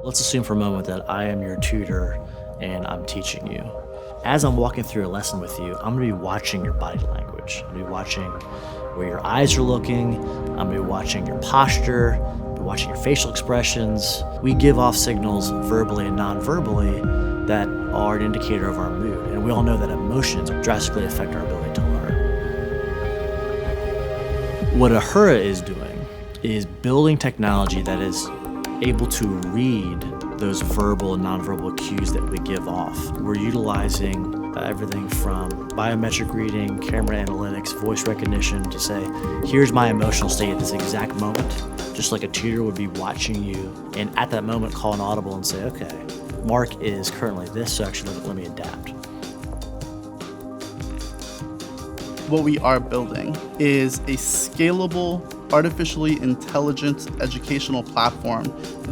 Let's assume for a moment that I am your tutor and I'm teaching you. As I'm walking through a lesson with you, I'm gonna be watching your body language. I'm gonna be watching where your eyes are looking. I'm gonna be watching your posture, be watching your facial expressions. We give off signals verbally and non-verbally that are an indicator of our mood. And we all know that emotions drastically affect our ability to learn. What Ahura is doing is building technology that is able to read those verbal and nonverbal cues that we give off. We're utilizing everything from biometric reading, camera analytics, voice recognition to say, here's my emotional state at this exact moment, just like a tutor would be watching you and at that moment call an audible and say, okay, Mark is currently this, so actually let me adapt. What we are building is a scalable, artificially intelligent educational platform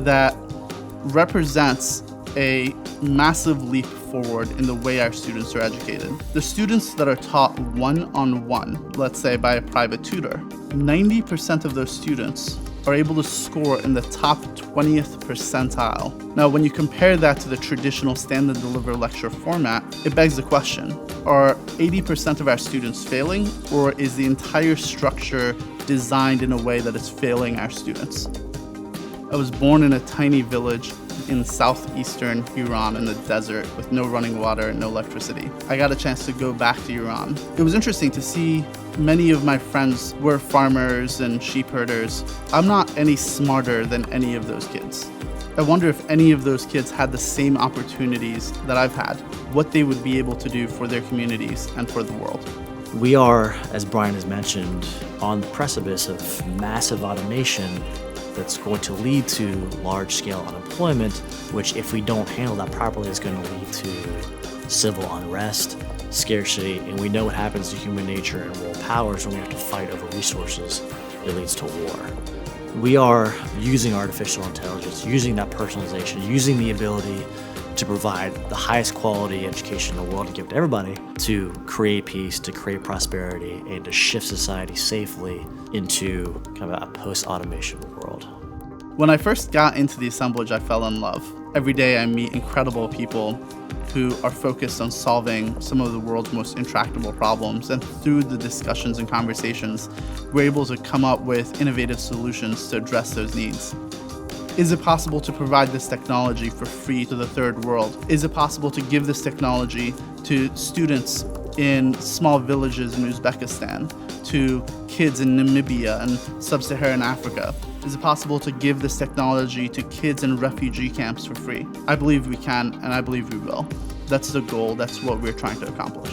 that represents a massive leap forward in the way our students are educated. The students that are taught one-on-one, let's say by a private tutor, 90% of those students are able to score in the top 20th percentile. Now, when you compare that to the traditional standard deliver lecture format, it begs the question, are 80% of our students failing, or is the entire structure designed in a way that is failing our students? I was born in a tiny village in southeastern Iran in the desert with no running water and no electricity. I got a chance to go back to Iran. It was interesting to see many of my friends were farmers and sheep herders. I'm not any smarter than any of those kids. I wonder if any of those kids had the same opportunities that I've had, what they would be able to do for their communities and for the world. We are, as Brian has mentioned, on the precipice of massive automation that's going to lead to large-scale unemployment, which if we don't handle that properly is going to lead to civil unrest, scarcity, and we know what happens to human nature and world powers when we have to fight over resources. It leads to war. We are using artificial intelligence, using that personalization, using the ability to provide the highest quality education in the world to give to everybody, to create peace, to create prosperity, and to shift society safely into kind of a post-automation world. When I first got into the assemblage, I fell in love. Every day I meet incredible people who are focused on solving some of the world's most intractable problems, and through the discussions and conversations, we're able to come up with innovative solutions to address those needs. Is it possible to provide this technology for free to the third world? Is it possible to give this technology to students in small villages in Uzbekistan, to kids in Namibia and sub-Saharan Africa? Is it possible to give this technology to kids in refugee camps for free? I believe we can, and I believe we will. That's the goal. That's what we're trying to accomplish.